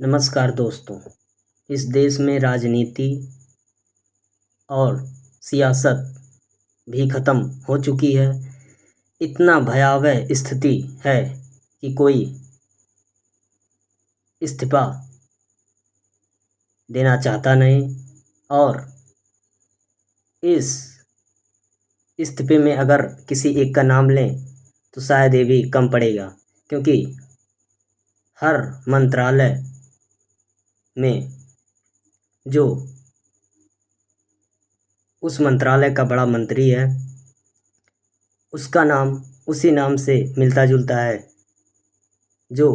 नमस्कार दोस्तों। इस देश में राजनीति और सियासत भी ख़त्म हो चुकी है। इतना भयावह स्थिति है कि कोई इस्तीफ़ा देना चाहता नहीं और इस इस्तीफ़े में अगर किसी एक का नाम लें तो शायद ये भी कम पड़ेगा, क्योंकि हर मंत्रालय में जो उस मंत्रालय का बड़ा मंत्री है, उसका नाम उसी नाम से मिलता जुलता है जो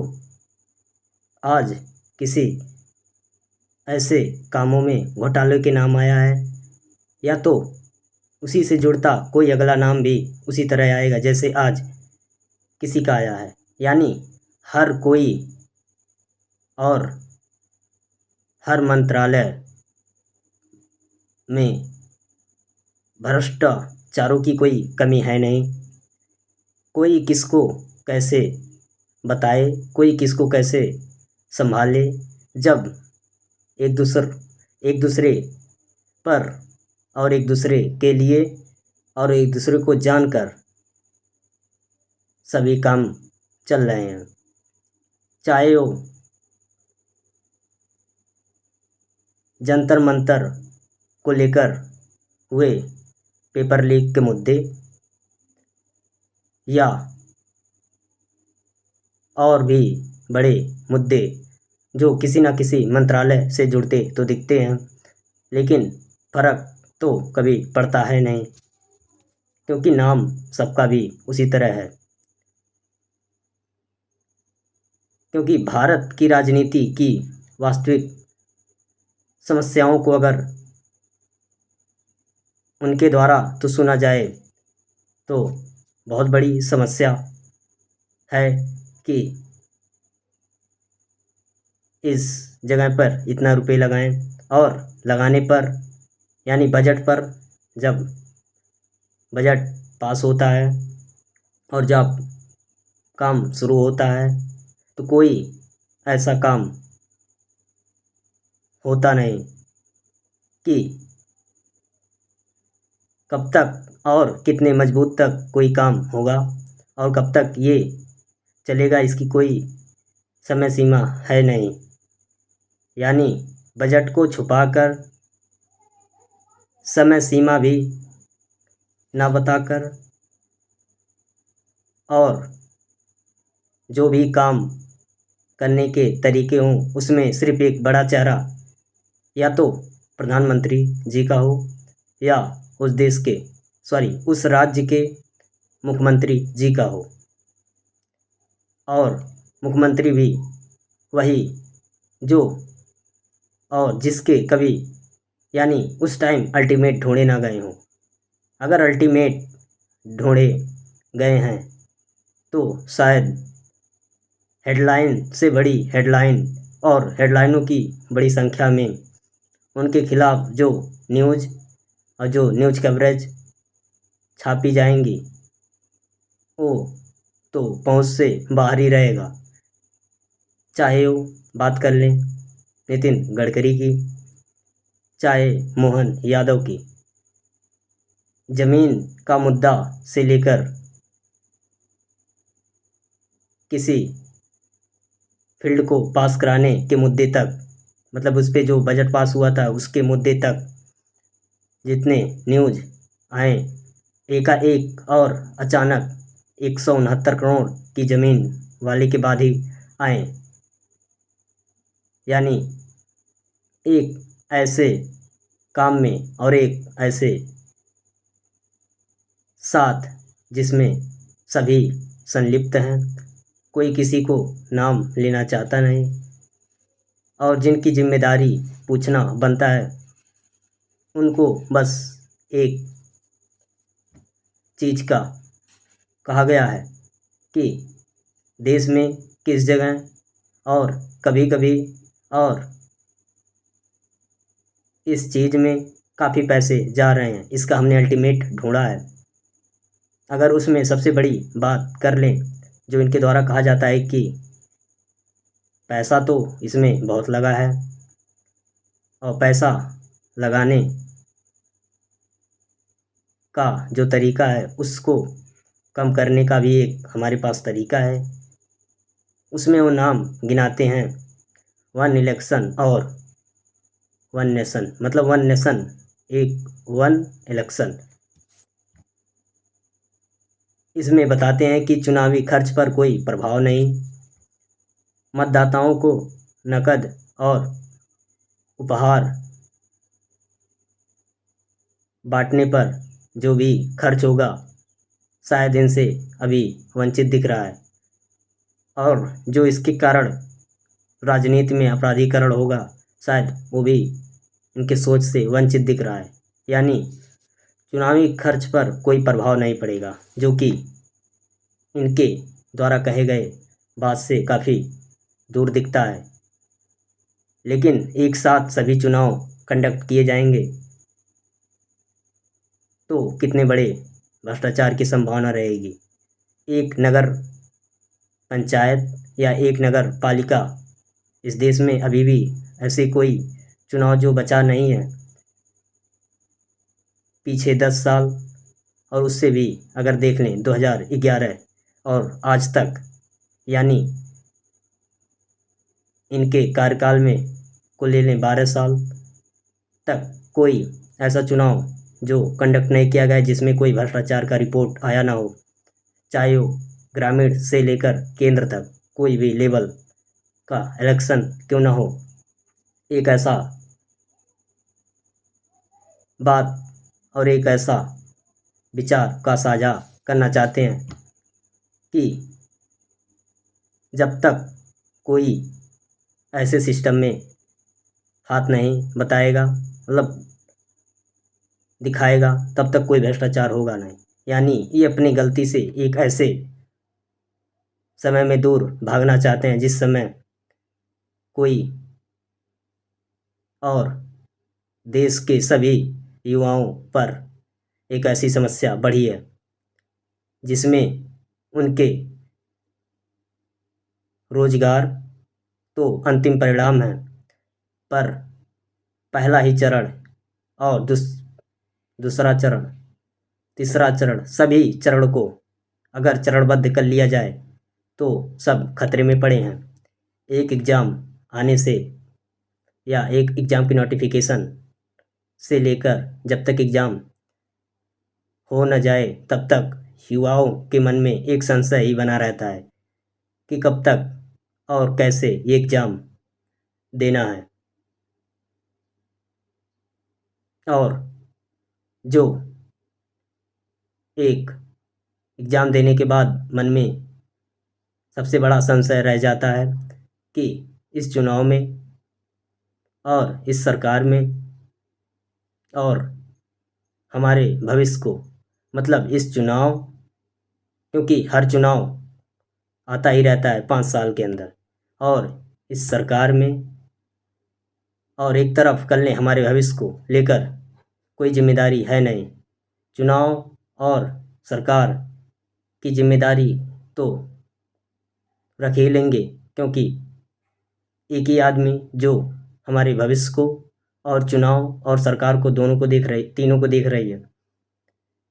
आज किसी ऐसे कामों में घोटाले के नाम आया है, या तो उसी से जुड़ता कोई अगला नाम भी उसी तरह आएगा जैसे आज किसी का आया है। यानी हर कोई और हर मंत्रालय में भ्रष्टाचारों की कोई कमी है नहीं। कोई किसको कैसे बताए, कोई किसको कैसे संभाले, जब एक दूसरे पर और एक दूसरे के लिए और एक दूसरे को जानकर सभी काम चल रहे हैं। चाहे वो जंतर मंतर को लेकर हुए पेपर लीक के मुद्दे, या और भी बड़े मुद्दे जो किसी न किसी मंत्रालय से जुड़ते तो दिखते हैं, लेकिन फर्क तो कभी पड़ता है नहीं, क्योंकि नाम सबका भी उसी तरह है। क्योंकि भारत की राजनीति की वास्तविक समस्याओं को अगर उनके द्वारा तो सुना जाए तो बहुत बड़ी समस्या है कि इस जगह पर इतना रुपए लगाएं, और लगाने पर यानी बजट पर जब बजट पास होता है और जब काम शुरू होता है तो कोई ऐसा काम होता नहीं कि कब तक और कितने मजबूत तक कोई काम होगा और कब तक ये चलेगा, इसकी कोई समय सीमा है नहीं। यानी बजट को छुपाकर, समय सीमा भी ना बताकर, और जो भी काम करने के तरीके हों उसमें सिर्फ एक बड़ा चेहरा या तो प्रधानमंत्री जी का हो या उस राज्य के मुख्यमंत्री जी का हो, और मुख्यमंत्री भी वही जो और जिसके कभी यानी उस टाइम अल्टीमेट ढूंढे ना गए हों। अगर अल्टीमेट ढूंढे गए हैं तो शायद हेडलाइन से बड़ी हेडलाइन और हेडलाइनों की बड़ी संख्या में उनके खिलाफ जो न्यूज़ और जो न्यूज़ कवरेज छापी जाएंगी वो तो पहुंच से बाहर ही रहेगा। चाहे वो बात कर लें नितिन गडकरी की, चाहे मोहन यादव की, ज़मीन का मुद्दा से लेकर किसी फील्ड को पास कराने के मुद्दे तक, मतलब उस पर जो बजट पास हुआ था उसके मुद्दे तक जितने न्यूज़ आए एकाएक और अचानक 169 करोड़ की ज़मीन वाले के बाद ही आए। यानी एक ऐसे काम में और एक ऐसे साथ जिसमें सभी संलिप्त हैं, कोई किसी को नाम लेना चाहता नहीं, और जिनकी जिम्मेदारी पूछना बनता है उनको बस एक चीज़ का कहा गया है कि देश में किस जगह और कभी कभी और इस चीज़ में काफ़ी पैसे जा रहे हैं, इसका हमने अल्टीमेट ढूंढा है। अगर उसमें सबसे बड़ी बात कर लें जो इनके द्वारा कहा जाता है कि पैसा तो इसमें बहुत लगा है और पैसा लगाने का जो तरीका है उसको कम करने का भी एक हमारे पास तरीका है। उसमें वो नाम गिनाते हैं, वन इलेक्शन और वन नेशन, मतलब वन नेशन एक वन इलेक्शन। इसमें बताते हैं कि चुनावी खर्च पर कोई प्रभाव नहीं, मतदाताओं को नकद और उपहार बांटने पर जो भी खर्च होगा शायद इनसे अभी वंचित दिख रहा है, और जो इसके कारण राजनीति में अपराधीकरण होगा शायद वो भी इनके सोच से वंचित दिख रहा है। यानी चुनावी खर्च पर कोई प्रभाव नहीं पड़ेगा, जो कि इनके द्वारा कहे गए बात से काफ़ी दूर दिखता है। लेकिन एक साथ सभी चुनाव कंडक्ट किए जाएंगे तो कितने बड़े भ्रष्टाचार की संभावना रहेगी। एक नगर पंचायत या एक नगर पालिका इस देश में अभी भी ऐसे कोई चुनाव जो बचा नहीं है पीछे 10 साल, और उससे भी अगर देख लें 2011 और आज तक, यानी इनके कार्यकाल में को ले लें 12 साल तक, कोई ऐसा चुनाव जो कंडक्ट नहीं किया गया जिसमें कोई भ्रष्टाचार का रिपोर्ट आया ना हो, चाहे वो ग्रामीण से लेकर केंद्र तक कोई भी लेवल का इलेक्शन क्यों ना हो। एक ऐसा बात और एक ऐसा विचार का साझा करना चाहते हैं कि जब तक कोई ऐसे सिस्टम में हाथ नहीं बताएगा, मतलब दिखाएगा, तब तक कोई भ्रष्टाचार होगा नहीं। यानी ये अपनी गलती से एक ऐसे समय में दूर भागना चाहते हैं जिस समय कोई और देश के सभी युवाओं पर एक ऐसी समस्या बढ़ी है जिसमें उनके रोजगार तो अंतिम परिणाम है, पर पहला ही चरण और दूसरा चरण, तीसरा चरण, सभी चरण को अगर चरणबद्ध कर लिया जाए तो सब खतरे में पड़े हैं। एक एग्ज़ाम आने से या एक एग्ज़ाम की नोटिफिकेशन से लेकर जब तक एग्ज़ाम हो न जाए तब तक युवाओं के मन में एक संशय ही बना रहता है कि कब तक और कैसे ये एग्ज़ाम देना है। और जो एक एग्ज़ाम देने के बाद मन में सबसे बड़ा संशय रह जाता है कि इस चुनाव में और इस सरकार में और हमारे भविष्य को, मतलब इस चुनाव, क्योंकि हर चुनाव आता ही रहता है 5 साल के अंदर, और इस सरकार में और एक तरफ कर लें हमारे भविष्य को लेकर कोई जिम्मेदारी है नहीं। चुनाव और सरकार की जिम्मेदारी तो रख ही लेंगे, क्योंकि एक ही आदमी जो हमारे भविष्य को और चुनाव और सरकार को दोनों को देख रही, तीनों को देख रही है,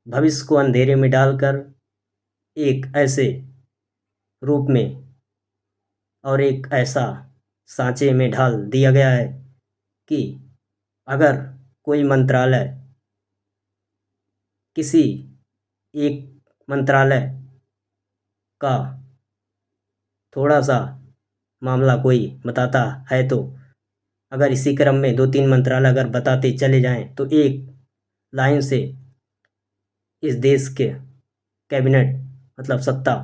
भविष्य को अंधेरे में डालकर एक ऐसे रूप में और एक ऐसा सांचे में ढाल दिया गया है कि अगर कोई मंत्रालय, किसी एक मंत्रालय का थोड़ा सा मामला कोई बताता है तो अगर इसी क्रम में 2-3 मंत्रालय अगर बताते चले जाएं तो एक लाइन से इस देश के कैबिनेट, मतलब सत्ता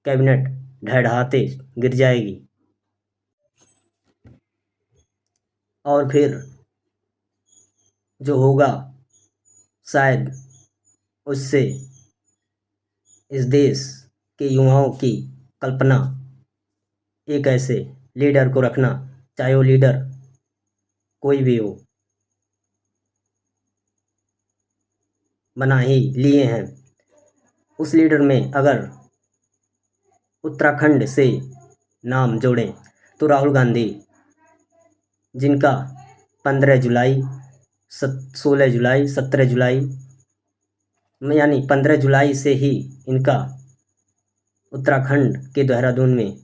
कैबिनेट ढहढहाते गिर जाएगी। और फिर जो होगा शायद उससे इस देश के युवाओं की कल्पना एक ऐसे लीडर को रखना, चाहे वो लीडर कोई भी हो, बना ही लिए हैं। उस लीडर में अगर उत्तराखंड से नाम जोड़ें तो राहुल गांधी, जिनका 15 जुलाई 16 जुलाई 17 जुलाई यानी 15 जुलाई से ही इनका उत्तराखंड के देहरादून में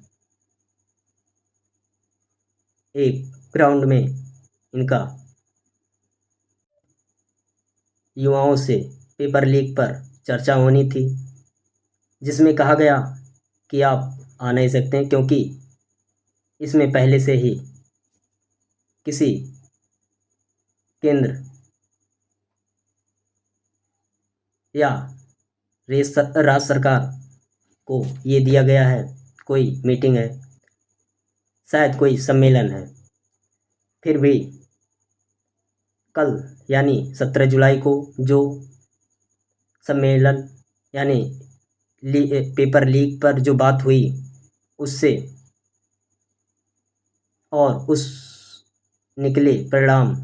एक ग्राउंड में इनका युवाओं से पेपर लीक पर चर्चा होनी थी, जिसमें कहा गया कि आप आ नहीं सकते हैं क्योंकि इसमें पहले से ही किसी केंद्र या राज्य सरकार को ये दिया गया है, कोई मीटिंग है, शायद कोई सम्मेलन है। फिर भी कल यानी 17 जुलाई को जो सम्मेलन यानी पेपर लीक पर जो बात हुई उससे और उस निकले परिणाम,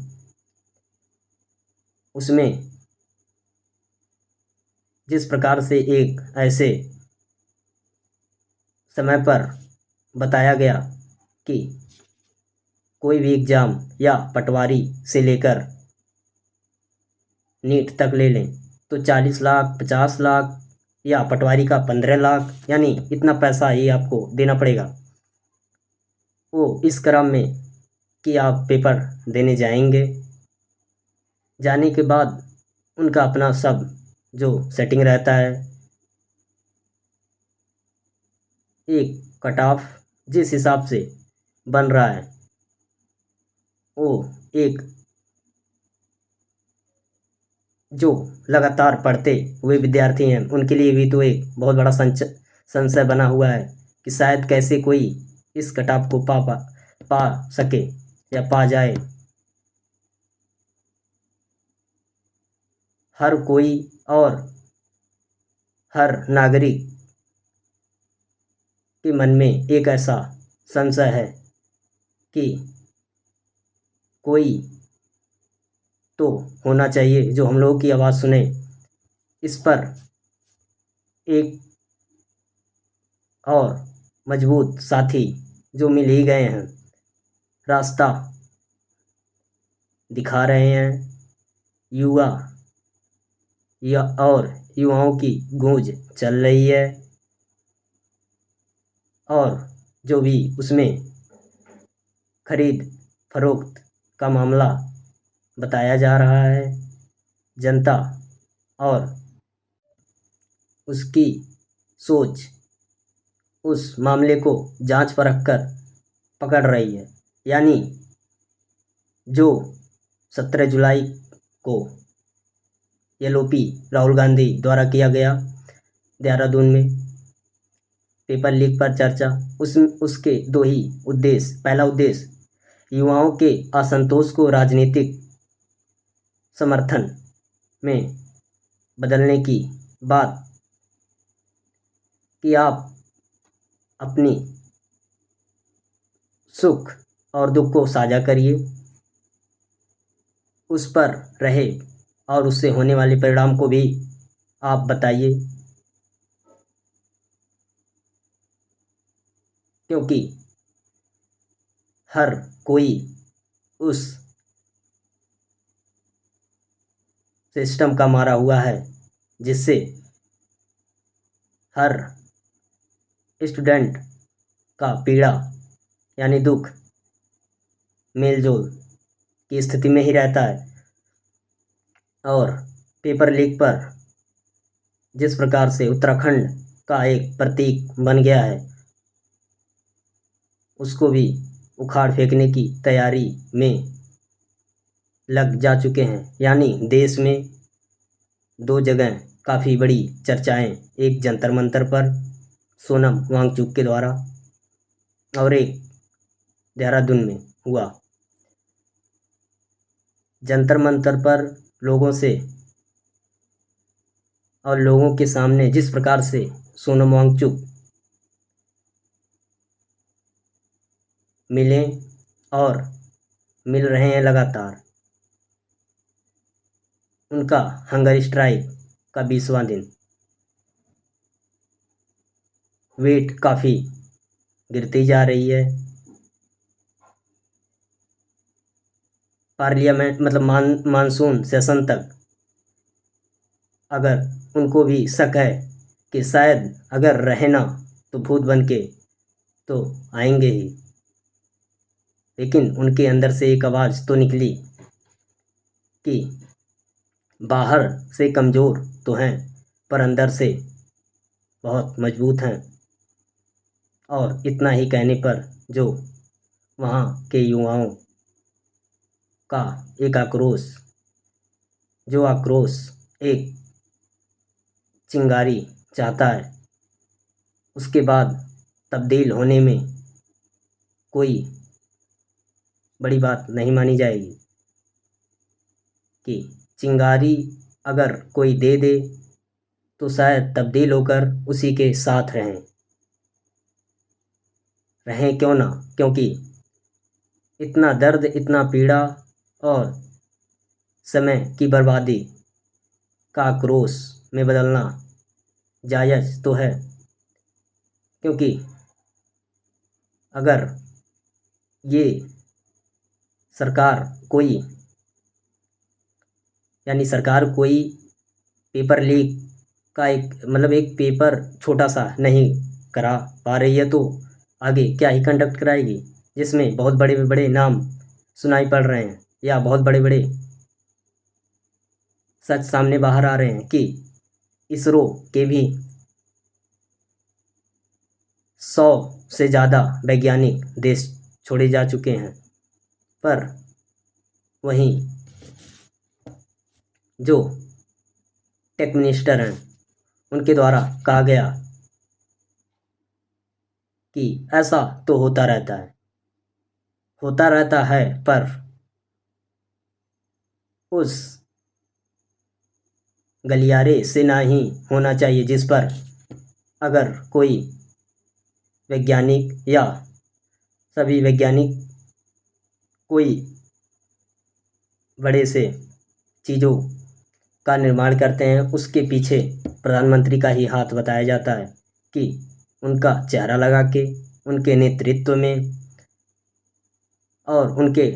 उसमें जिस प्रकार से एक ऐसे समय पर बताया गया कि कोई भी एग्ज़ाम या पटवारी से लेकर नीट तक ले लें तो 40 लाख 50 लाख या पटवारी का 15 लाख यानी इतना पैसा ही आपको देना पड़ेगा। वो इस क्रम में कि आप पेपर देने जाएंगे, जाने के बाद उनका अपना सब जो सेटिंग रहता है, एक कट ऑफ जिस हिसाब से बन रहा है, वो एक जो लगातार पढ़ते हुए विद्यार्थी हैं उनके लिए भी तो एक बहुत बड़ा संशय बना हुआ है कि शायद कैसे कोई इस कट ऑफ को पा सके या पा जाए। हर कोई और हर नागरिक के मन में एक ऐसा संशय है कि कोई तो होना चाहिए जो हम लोगों की आवाज़ सुने। इस पर एक और मजबूत साथी जो मिल ही गए हैं, रास्ता दिखा रहे हैं, युवाओं की गूंज चल रही है और जो भी उसमें खरीद फरोख्त का मामला बताया जा रहा है, जनता और उसकी सोच उस मामले को जांच परख कर पकड़ रही है। यानी जो 17 जुलाई को LOP राहुल गांधी द्वारा किया गया देहरादून में पेपर लीक पर चर्चा, उसके दो ही उद्देश्य। पहला उद्देश्य युवाओं के असंतोष को राजनीतिक समर्थन में बदलने की बात कि आप अपनी सुख और दुख को साझा करिए, उस पर रहे और उससे होने वाले परिणाम को भी आप बताइए, क्योंकि हर कोई उस सिस्टम का मारा हुआ है जिससे हर स्टूडेंट का पीड़ा यानी दुख मेलजोल की स्थिति में ही रहता है। और पेपर लीक पर जिस प्रकार से उत्तराखंड का एक प्रतीक बन गया है, उसको भी उखाड़ फेंकने की तैयारी में लग जा चुके हैं। यानी देश में दो जगह काफ़ी बड़ी चर्चाएं, एक जंतर मंतर पर सोनम वांगचुक के द्वारा और एक देहरादून में हुआ। जंतर मंतर पर लोगों से और लोगों के सामने जिस प्रकार से सोनम वांगचुक मिले और मिल रहे हैं लगातार, उनका हंगर स्ट्राइक का 20वां दिन, वेट काफ़ी गिरती जा रही है पार्लियामेंट मतलब मानसून सेशन तक अगर उनको भी शक है कि शायद अगर रहे ना तो भूत बन के तो आएंगे ही, लेकिन उनके अंदर से एक आवाज़ तो निकली कि बाहर से कमज़ोर तो हैं पर अंदर से बहुत मजबूत हैं। और इतना ही कहने पर जो वहाँ के युवाओं का एक आक्रोश, जो आक्रोश एक चिंगारी चाहता है, उसके बाद तब्दील होने में कोई बड़ी बात नहीं मानी जाएगी कि चिंगारी अगर कोई दे दे तो शायद तब्दील होकर उसी के साथ रहें क्यों ना, क्योंकि इतना दर्द, इतना पीड़ा और समय की बर्बादी का आक्रोश में बदलना जायज़ तो है। क्योंकि अगर ये सरकार कोई पेपर लीक का एक पेपर छोटा सा नहीं करा पा रही है तो आगे क्या ही कंडक्ट कराएगी, जिसमें बहुत बड़े बड़े नाम सुनाई पड़ रहे हैं या बहुत बड़े बड़े सच सामने बाहर आ रहे हैं कि इसरो के भी 100 से ज़्यादा वैज्ञानिक देश छोड़े जा चुके हैं। पर वहीं जो टेक मिनिस्टर हैं उनके द्वारा कहा गया कि ऐसा तो होता रहता है पर उस गलियारे से ना ही होना चाहिए जिस पर अगर कोई वैज्ञानिक या सभी वैज्ञानिक कोई बड़े से चीज़ों का निर्माण करते हैं, उसके पीछे प्रधानमंत्री का ही हाथ बताया जाता है कि उनका चेहरा लगा के उनके नेतृत्व में और उनके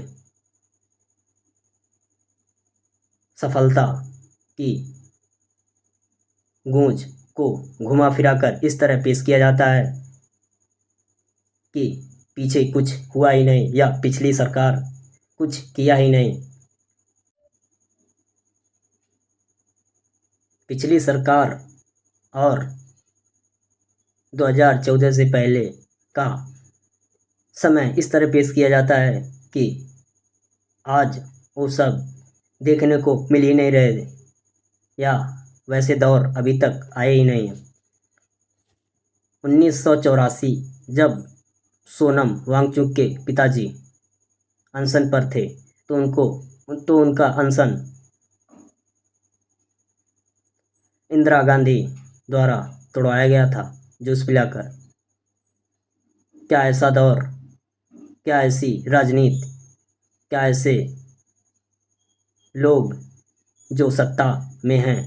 सफलता की गूंज को घुमा फिरा कर इस तरह पेश किया जाता है कि पीछे कुछ हुआ ही नहीं या पिछली सरकार कुछ किया ही नहीं। पिछली सरकार और 2014 से पहले का समय इस तरह पेश किया जाता है कि आज वो सब देखने को मिल ही नहीं रहे या वैसे दौर अभी तक आए ही नहीं हैं। 1984 जब सोनम वांगचुक के पिताजी अनशन पर थे तो उनका अनशन इंदिरा गांधी द्वारा तोड़वाया गया था जूस पिलाकर। क्या ऐसा दौर, क्या ऐसी राजनीति, क्या ऐसे लोग जो सत्ता में हैं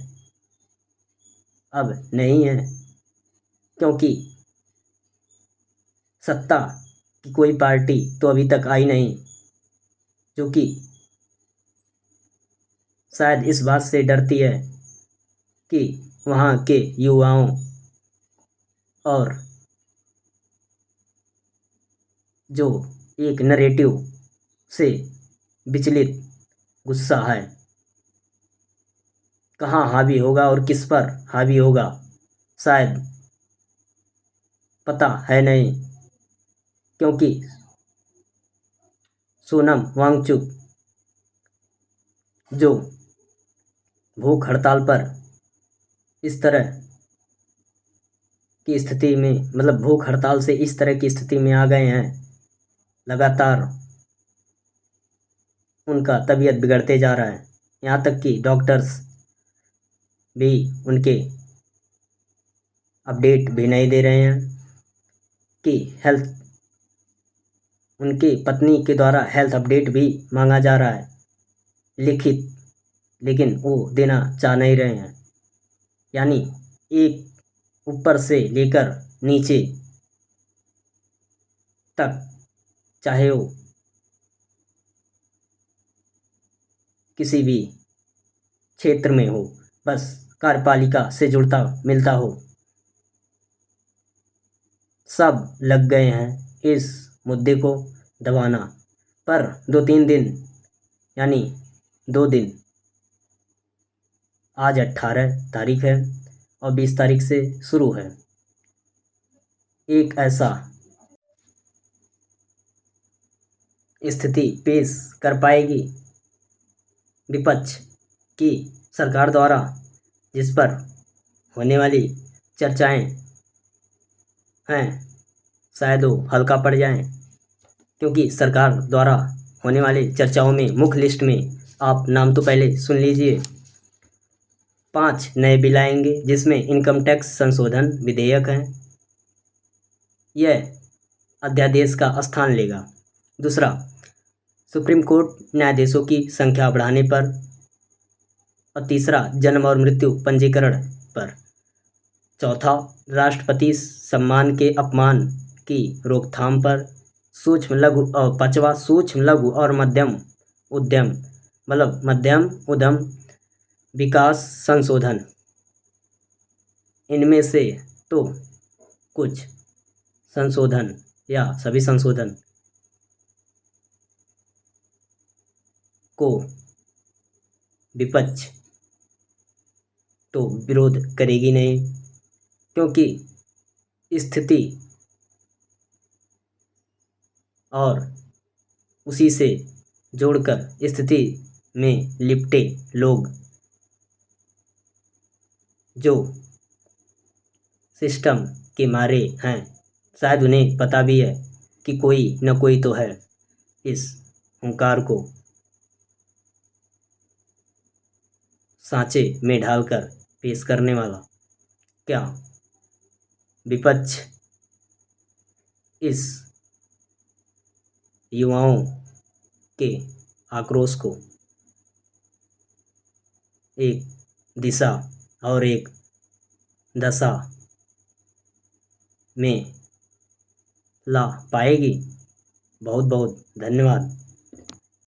अब नहीं हैं, क्योंकि सत्ता की कोई पार्टी तो अभी तक आई नहीं जो कि शायद इस बात से डरती है कि वहाँ के युवाओं और जो एक नरेटिव से विचलित गुस्सा है कहाँ हावी होगा और किस पर हावी होगा शायद पता है नहीं। क्योंकि सोनम वांगचुक जो भूख हड़ताल पर इस तरह की स्थिति में भूख हड़ताल से इस तरह की स्थिति में आ गए हैं, लगातार उनका तबीयत बिगड़ते जा रहा है। यहाँ तक कि डॉक्टर्स भी उनके अपडेट भी नहीं दे रहे हैं कि हेल्थ, उनकी पत्नी के द्वारा हेल्थ अपडेट भी मांगा जा रहा है लिखित, लेकिन वो देना चाह नहीं रहे हैं। यानी एक ऊपर से लेकर नीचे तक, चाहे वो किसी भी क्षेत्र में हो, बस कार्यपालिका से जुड़ता मिलता हो, सब लग गए हैं इस मुद्दे को दबाना। पर 2-3 दिन यानी 2 दिन, आज 18 तारीख है और 20 तारीख से शुरू है एक ऐसा स्थिति पेश कर पाएगी विपक्ष की सरकार द्वारा, जिस पर होने वाली चर्चाएं हैं शायद वो हल्का पड़ जाएं, क्योंकि सरकार द्वारा होने वाली चर्चाओं में मुख्य लिस्ट में आप नाम तो पहले सुन लीजिए। 5 नए बिल आएंगे जिसमें इनकम टैक्स संशोधन विधेयक है, यह अध्यादेश का स्थान लेगा। दूसरा, सुप्रीम कोर्ट न्यायाधीशों की संख्या बढ़ाने पर। और तीसरा, जन्म और मृत्यु पंजीकरण पर। चौथा, राष्ट्रपति सम्मान के अपमान की रोकथाम पर। सूक्ष्म लघु और पांचवा, सूक्ष्म लघु और मध्यम उद्यम मध्यम उद्यम विकास संशोधन। इनमें से तो कुछ संशोधन या सभी संशोधन को विपक्ष तो विरोध करेगी नहीं, क्योंकि स्थिति और उसी से जोड़कर स्थिति में लिपटे लोग जो सिस्टम के मारे हैं, शायद उन्हें पता भी है कि कोई न कोई तो है इस हुंकार को सांचे में ढालकर पेश करने वाला। क्या विपक्ष इस युवाओं के आक्रोश को एक दिशा और एक दशा में ला पाएगी? बहुत बहुत धन्यवाद।